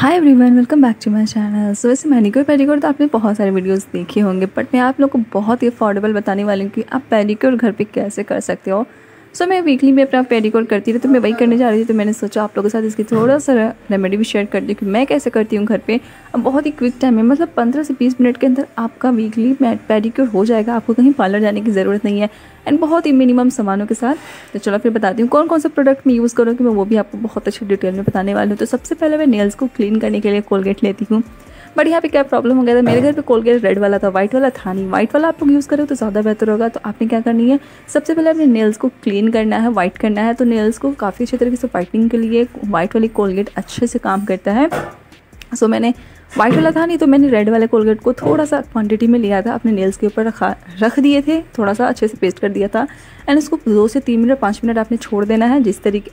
Hi everyone, welcome back to my channel. So वैसे manicure pedicure तो आपने बहुत सारे वीडियोस देखे होंगे, बट मैं आप लोगों को बहुत ही अफोर्डेबल बताने वाली हूँ कि आप पेडिक्योर घर पे कैसे कर सकते हो। सो मैं वीकली में अपना पेडिक्योर करती रही, तो मैं वही करने जा रही थी। तो मैंने सोचा आप लोगों के साथ इसकी थोड़ा सा रेमेडी भी शेयर कर दी कि मैं कैसे करती हूँ घर पे। अब बहुत ही क्विक टाइम है, मतलब 15 से 20 मिनट के अंदर आपका वीकली पेडिक्योर हो जाएगा। आपको कहीं पार्लर जाने की ज़रूरत नहीं है, एंड बहुत ही मिनिमम सामानों के साथ। तो चलो फिर बताती हूँ कौन कौन सा प्रोडक्ट मैं यूज़ करूँगी, मैं वो भी आपको बहुत अच्छी डिटेल में बताने वाली हूँ। तो सबसे पहले मैं नेल्स को क्लीन करने के लिए कोलगेट लेती हूँ। बट यहाँ पे क्या प्रॉब्लम हो गया था, मेरे घर पे कोलगेट रेड वाला था, वाइट वाला था नहीं। वाइट वाला आप लोग यूज़ करें तो ज़्यादा बेहतर होगा। तो आपने क्या करनी है, सबसे पहले अपने नेल्स को क्लीन करना है, वाइट करना है। तो नेल्स को काफ़ी अच्छे तरीके से वाइटनिंग के लिए वाइट वाली कोलगेट अच्छे से काम करता है। सो मैंने वाइट वाला था नहीं, तो मैंने रेड वाले कोलगेट को थोड़ा सा क्वांटिटी में लिया था, अपने नेल्स के ऊपर रख दिए थे, थोड़ा सा अच्छे से पेस्ट कर दिया था। एंड उसको 2 से 3 मिनट 5 मिनट आपने छोड़ देना है,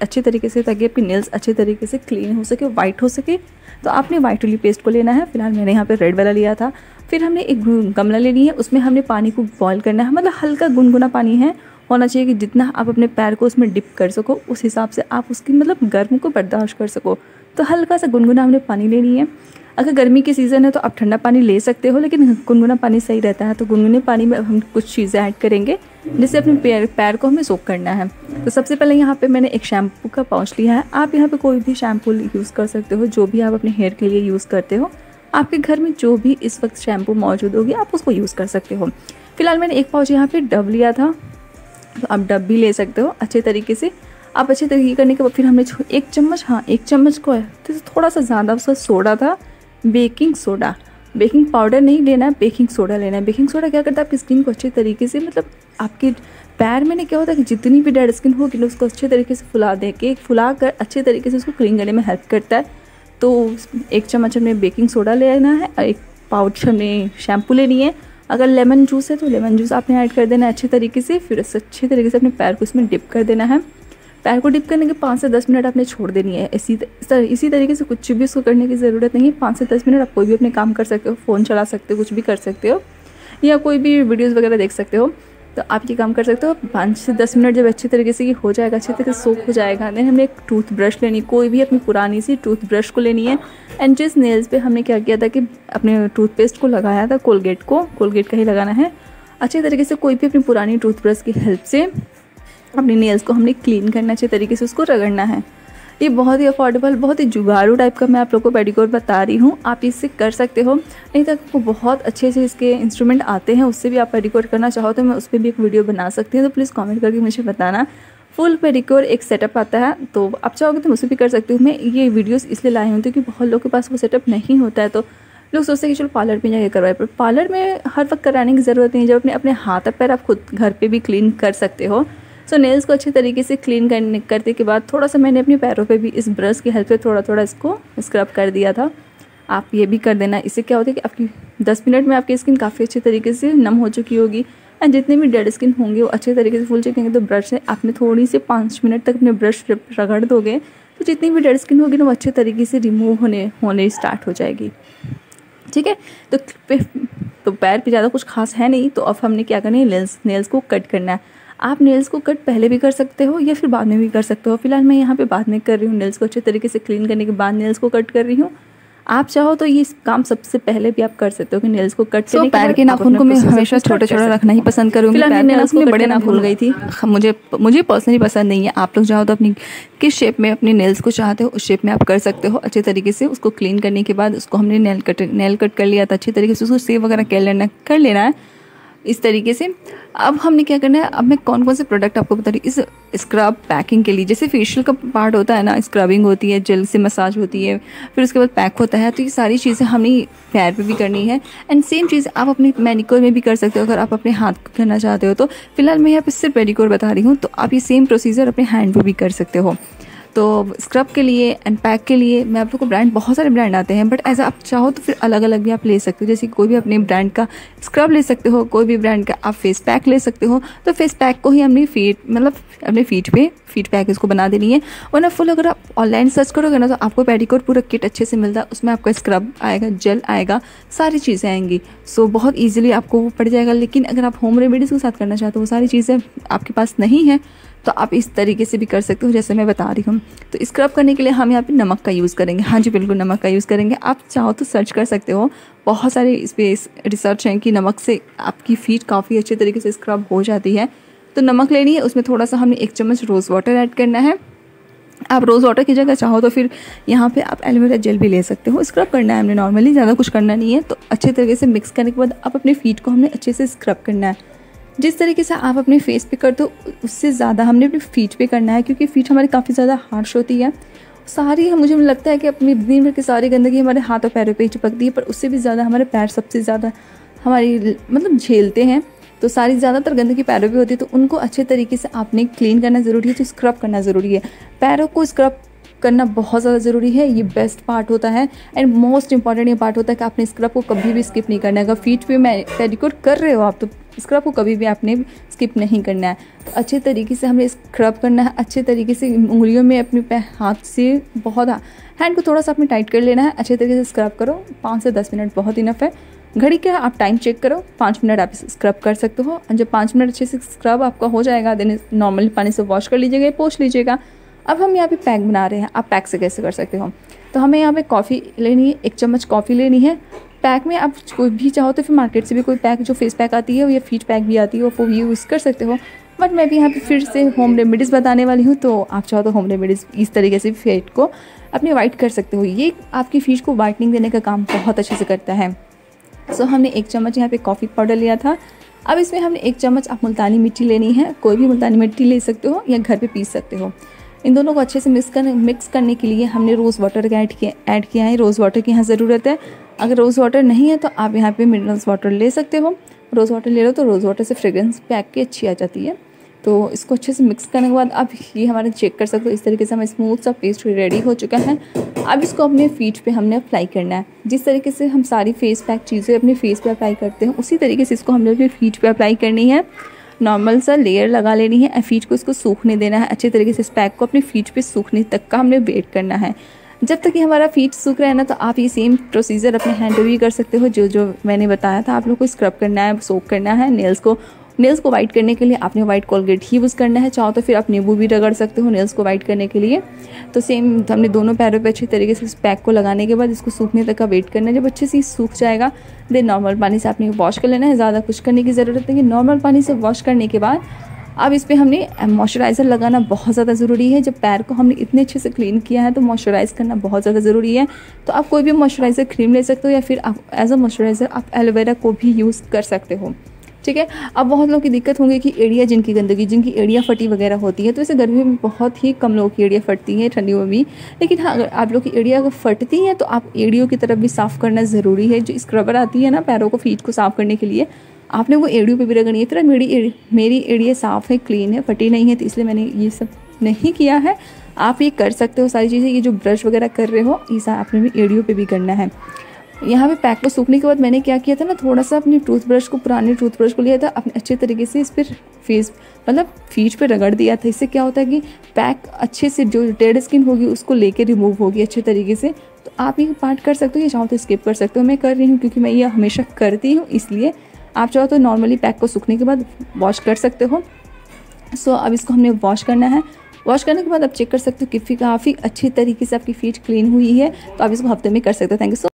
अच्छे तरीके से, ताकि आपकी नेल्स अच्छे तरीके से क्लीन हो सके, वाइट हो सके। तो आपने वाइट वाली पेस्ट को लेना है। फिलहाल मैंने यहाँ पे रेड वाला लिया था। फिर हमने एक गमला लेनी है, उसमें हमने पानी को बॉईल करना है, मतलब हल्का गुनगुना पानी है होना चाहिए कि जितना आप अपने पैर को उसमें डिप कर सको, उस हिसाब से आप उसकी मतलब गर्म को बर्दाश्त कर सको। तो हल्का सा गुनगुना हमने पानी लेनी है। अगर गर्मी की सीज़न है तो आप ठंडा पानी ले सकते हो, लेकिन गुनगुना पानी सही रहता है। तो गुनगुने पानी में हम कुछ चीज़ें ऐड करेंगे, जिससे अपने पैर को हमें सोक करना है। तो सबसे पहले यहाँ पे मैंने एक शैम्पू का पाउच लिया है। आप यहाँ पे कोई भी शैम्पू यूज़ कर सकते हो, जो भी आप अपने हेयर के लिए यूज़ करते हो। आपके घर में जो भी इस वक्त शैम्पू मौजूद होगी, आप उसको यूज़ कर सकते हो। फिलहाल मैंने एक पाउच यहाँ पे डब लिया था, तो आप डब भी ले सकते हो अच्छे तरीके से। आप अच्छे तरीके करने के बाद फिर हमने एक चम्मच को है तो थोड़ा सा ज़्यादा उसका सोडा था, बेकिंग सोडा। बेकिंग पाउडर नहीं लेना है, बेकिंग सोडा लेना है। बेकिंग सोडा क्या करता है, आपकी स्किन को अच्छे तरीके से, मतलब आपके पैर में क्या होता है कि जितनी भी डेड स्किन होगी उसको अच्छे तरीके से फुला कर अच्छे तरीके से उसको क्लीन करने में हेल्प करता है। तो 1 चम्मच हमें बेकिंग सोडा लेना है और 1 पाउच हमें शैम्पू लेनी है। अगर लेमन जूस है तो लेमन जूस आपने ऐड कर देना है अच्छे तरीके से। फिर अच्छे तरीके से अपने पैर को इसमें डिप कर देना है। पैर को डिप करने के 5 से 10 मिनट आपने छोड़ देनी है। इसी तरीके से कुछ भी उसको करने की ज़रूरत नहीं है। 5 से 10 मिनट आप कोई भी अपने काम कर सकते हो, फ़ोन चला सकते हो, कुछ भी कर सकते हो, या कोई भी वीडियोज़ वगैरह देख सकते हो। तो आप ये काम कर सकते हो। 5 से 10 मिनट जब अच्छे तरीके से ये हो जाएगा, अच्छे तरीके से सोक हो जाएगा, देन हमने एक टूथ ब्रश लेनी, कोई भी अपनी पुरानी सी टूथ ब्रश को लेनी है। एंड जिस नेल्स पे हमने क्या किया था कि अपने टूथपेस्ट को लगाया था, कोलगेट का ही लगाना है अच्छे तरीके से। कोई भी अपनी पुरानी टूथ ब्रश की हेल्प से अपने नेल्स को हमने क्लीन करना, अच्छे तरीके से उसको रगड़ना है। ये बहुत ही अफोर्डेबल, बहुत ही जुगाड़ू टाइप का मैं आप लोगों को पेडिक्योर बता रही हूँ। आप इससे कर सकते हो, नहीं तो आपको बहुत अच्छे से इसके इंस्ट्रूमेंट आते हैं, उससे भी आप पेडिक्योर करना चाहो तो मैं उस पर भी एक वीडियो बना सकती हूँ। तो प्लीज़ कमेंट करके मुझे बताना। फुल पेडिक्योर एक सेटअप आता है, तो आप चाहोगे तो मुझसे भी कर सकते हो। मैं ये वीडियोज़ इसलिए लाई हूँ क्योंकि बहुत लोगों के पास वो सेटअप नहीं होता है, तो लोग सोचते हैं कि चलो पार्लर में जाके करवाए, पर पार्लर में हर वक्त कराने की ज़रूरत नहीं है। जब अपने हाथ पैर आप खुद घर पे भी क्लीन कर सकते हो। सो नेल्स को अच्छे तरीके से क्लीन करने के बाद थोड़ा सा मैंने अपने पैरों पे भी इस ब्रश की हेल्प से थोड़ा इसको स्क्रब कर दिया था। आप ये भी कर देना। इससे क्या होता है कि आपकी 10 मिनट में आपकी स्किन काफ़ी अच्छे तरीके से नम हो चुकी होगी, एंड जितने भी डेड स्किन होंगे वो अच्छे तरीके से फूल चुके हैं। तो ब्रश से आपने थोड़ी सी 5 मिनट तक अपने ब्रश रगड़ दोगे तो जितनी भी डेड स्किन होगी ना वो अच्छे तरीके से रिमूव होने स्टार्ट हो जाएगी। ठीक है, तो पैर पे ज़्यादा कुछ खास है नहीं। तो अब हमने क्या करना है, नेल्स को कट करना है। आप नेल्स को कट पहले भी कर सकते हो या फिर बाद में भी कर सकते हो। फिलहाल मैं यहाँ पे बाद में कर रही हूँ, नेल्स को अच्छे तरीके से क्लीन करने के बाद नेल्स को कट कर रही हूँ। आप चाहो तो ये काम सबसे पहले भी आप कर सकते हो कि नेल्स को कट करने के बाद। पैर के नाखून को मैं हमेशा छोटा रखना ही पसंद करूँगी। फिलहाल मैंने नाखून बड़े नाखून भूल गई थी, मुझे पर्सनली पसंद नहीं है। आप लोग चाहो तो अपनी किस शेप में अपने नेल्स को चाहते हो उस शेप में आप कर सकते हो। अच्छे तरीके से उसको क्लीन करने के बाद उसको हमने नेल कट कर लिया था, अच्छे तरीके से उसको सेव वगैरह कर लेना है इस तरीके से। अब हमने क्या करना है, अब मैं कौन कौन से प्रोडक्ट आपको बता रही हूँ इस स्क्रब पैकिंग के लिए। जैसे फेशियल का पार्ट होता है ना, स्क्रबिंग होती है, जेल से मसाज होती है, फिर उसके बाद पैक होता है। तो ये सारी चीज़ें हमने पैर पे भी करनी है, एंड सेम चीज़ आप अपने मैनिक्योर में भी कर सकते हो अगर आप अपने हाथ को करना चाहते हो तो। फिलहाल मैं यहाँ पे सिर्फ पेडिक्योर बता रही हूँ, तो आप ये सेम प्रोसीजर अपने हैंड पे भी कर सकते हो। तो स्क्रब के लिए एंड पैक के लिए मैं आप लोग को बहुत सारे ब्रांड आते हैं, बट ऐसा आप चाहो तो फिर अलग अलग भी आप ले सकते हो। जैसे कोई भी अपने ब्रांड का स्क्रब ले सकते हो, कोई भी ब्रांड का आप फेस पैक ले सकते हो। तो फेस पैक को ही हमने अपने फीट पैक इसको बना देनी है। वरना फुल अगर आप ऑनलाइन सर्च करोगे ना तो आपको पेडिक्योर पूरा किट अच्छे से मिलता है। उसमें आपका स्क्रब आएगा, जेल आएगा, सारी चीज़ें आएंगी। सो बहुत ईजिली आपको वो पड़ जाएगा। लेकिन अगर आप होम रेमेडीज़ के साथ करना चाहते हो, वो सारी चीज़ें आपके पास नहीं है, तो आप इस तरीके से भी कर सकते हो जैसे मैं बता रही हूँ। तो स्क्रब करने के लिए हम यहाँ पे नमक का यूज़ करेंगे। हाँ जी बिल्कुल नमक का यूज़ करेंगे। आप चाहो तो सर्च कर सकते हो, बहुत सारे इस पर रिसर्च हैं कि नमक से आपकी फीट काफ़ी अच्छे तरीके से स्क्रब हो जाती है। तो नमक लेनी है, उसमें थोड़ा सा हमने 1 चम्मच रोज़ वाटर ऐड करना है। आप रोज़ वाटर की जगह चाहो तो फिर यहाँ पे आप एलोवेरा जेल भी ले सकते हो। स्क्रब करना है हमने नॉर्मली, ज़्यादा कुछ करना नहीं है। तो अच्छे तरीके से मिक्स करने के बाद आप अपने फीट को हमने अच्छे से स्क्रब करना है। जिस तरीके से आप अपने फेस पे करते हो उससे ज़्यादा हमने अपने फीट पे करना है, क्योंकि फीट हमारी काफ़ी ज़्यादा हार्श होती है। सारी मुझे लगता है कि अपनी दिन भर की सारी गंदगी हमारे हाथ और पैरों पे ही चिपकती है, पर उससे भी ज़्यादा हमारे पैर सबसे ज़्यादा हमारी मतलब झेलते हैं। तो सारी ज़्यादातर गंदगी पैरों पे होती है, तो उनको अच्छे तरीके से आपने क्लीन करना ज़रूरी है। तो स्क्रब करना ज़रूरी है, पैरों को स्क्रब करना बहुत ज़्यादा ज़रूरी है। ये बेस्ट पार्ट होता है एंड मोस्ट इंपॉर्टेंट ये पार्ट होता है कि आपने स्क्रब को कभी भी स्किप नहीं करना है। अगर फीट पे पेडिक्योर कर रहे हो आप, तो स्क्रब को कभी भी आपने स्किप नहीं करना है। तो अच्छे तरीके से हमें स्क्रब करना है, अच्छे तरीके से उंगलियों में अपने हाथ से बहुत हैंड को थोड़ा सा अपने टाइट कर लेना है। अच्छे तरीके से स्क्रब करो, 5 से 10 मिनट बहुत इनफ है। घड़ी का आप टाइम चेक करो, 5 मिनट आप स्क्रब कर सकते हो। जब 5 मिनट अच्छे से स्क्रब आपका हो जाएगा, देन नॉर्मली पानी से वॉश कर लीजिएगा, पोंछ लीजिएगा। अब हम यहाँ पे पैक बना रहे हैं। आप पैक से कैसे कर सकते हो, तो हमें यहाँ पे कॉफ़ी लेनी है, 1 चम्मच कॉफ़ी लेनी है। पैक में आप कोई भी चाहो तो फिर मार्केट से भी कोई पैक जो फेस पैक आती है या फीट पैक भी आती है वो भी यूज़ कर सकते हो। बट मैं भी यहाँ पे फिर से होम रेमेडीज़ बताने वाली हूँ, तो आप चाहो तो होम रेमेडीज़ इस तरीके से फेट को अपने वाइट कर सकते हो। ये आपकी फीट को वाइटनिंग देने का काम बहुत अच्छे से करता है। सो हमने 1 चम्मच यहाँ पे कॉफ़ी पाउडर लिया था। अब इसमें हमने 1 चम्मच आप मुल्तानी मिट्टी लेनी है, कोई भी मुल्तानी मिट्टी ले सकते हो या घर पे पीस सकते हो। इन दोनों को अच्छे से मिक्स करने के लिए हमने रोज़ वाटर का ऐड किया है। रोज़ वाटर की यहाँ ज़रूरत है। अगर रोज़ वाटर नहीं है तो आप यहाँ पे मिनरल्स वाटर ले सकते हो। रोज़ वाटर ले लो तो रोज़ वाटर से फ्रेग्रेंस पैक की अच्छी आ जाती है। तो इसको अच्छे से मिक्स करने के बाद आप ये हमारे चेक कर सकते हो, इस तरीके से हमारा स्मूथ सा पेस्ट रेडी हो चुका है। अब इसको अपने फीट पे हमने अप्लाई करना है। जिस तरीके से हम सारी फेस पैक चीज़ें अपने फेस पे अप्लाई करते हैं, उसी तरीके से इसको हमने अपने फीट पे अप्लाई करनी है। नॉर्मल सा लेयर लगा लेनी है। फीट को इसको सूखने देना है अच्छे तरीके से। इस पैक को अपने फीट पे सूखने तक का हमने वेट करना है। जब तक कि हमारा फीट सूख रहा है ना, तो आप ये सेम प्रोसीजर अपने हैंड पे भी कर सकते हो, जो मैंने बताया था। आप लोग को स्क्रब करना है, सोक करना है। नेल्स को वाइट करने के लिए आपने वाइट कोलगेट ही यूज़ करना है। चाहो तो फिर आप नींबू भी रगड़ सकते हो नेल्स को वाइट करने के लिए। तो सेम हमने दोनों पैरों पे अच्छे तरीके से इस पैक को लगाने के बाद इसको सूखने तक का वेट करना है। जब अच्छे से सूख जाएगा, देन नॉर्मल पानी से आपने वॉश कर लेना है। ज़्यादा कुछ करने की ज़रूरत नहीं है। नॉर्मल पानी से वॉश करने के बाद अब इस पर हमने मॉइस्चराइज़र लगाना बहुत ज़्यादा ज़रूरी है। जब पैर को हमने इतने अच्छे से क्लीन किया है तो मॉइस्चराइज़ करना बहुत ज़्यादा ज़रूरी है। तो आप कोई भी मॉइस्चराइज़र क्रीम ले सकते हो या फिर आप एज अ मॉइस्चराइज़र आप एलोवेरा को भी यूज़ कर सकते हो। ठीक है। अब बहुत लोगों की दिक्कत होगी कि एड़िया जिनकी एड़िया फटी वगैरह होती है, तो इसे गर्मी में बहुत ही कम लोगों की एड़िया फटती हैं, ठंडियों में भी। लेकिन हाँ, अगर आप लोग की एड़िया अगर फटती हैं तो आप एड़ियों की तरफ भी साफ़ करना ज़रूरी है। जो स्क्रबर आती है ना पैरों को, फीट को साफ़ करने के लिए, आपने वो एड़ियों पे भी रगड़नी है। फिर मेरी एड़िया साफ़ है, क्लीन है, फटी नहीं है, तो इसलिए मैंने ये सब नहीं किया है। आप ये कर सकते हो सारी चीज़ें। ये जो ब्रश वगैरह कर रहे हो, ये आपने भी एड़ियों पे भी करना है। यहाँ पे पैक को सूखने के बाद मैंने क्या किया था ना, थोड़ा सा अपनी पुराने टूथब्रश को लिया था, अपने अच्छे तरीके से इस पर फीट पे रगड़ दिया था। इससे क्या होता है कि पैक अच्छे से जो डेड स्किन होगी उसको लेके रिमूव होगी अच्छे तरीके से। तो आप ये पार्ट कर सकते हो, या चाहो तो स्किप कर सकते हो। मैं कर रही हूँ क्योंकि मैं ये हमेशा करती हूँ, इसलिए आप चाहो तो नॉर्मली पैक को सूखने के बाद वॉश कर सकते हो। सो अब इसको हमने वॉश करना है। वॉश करने के बाद आप चेक कर सकते हो कि काफ़ी अच्छी तरीके से आपकी फीट क्लीन हुई है। तो आप इसको हफ्ते में कर सकते हो। Thank you so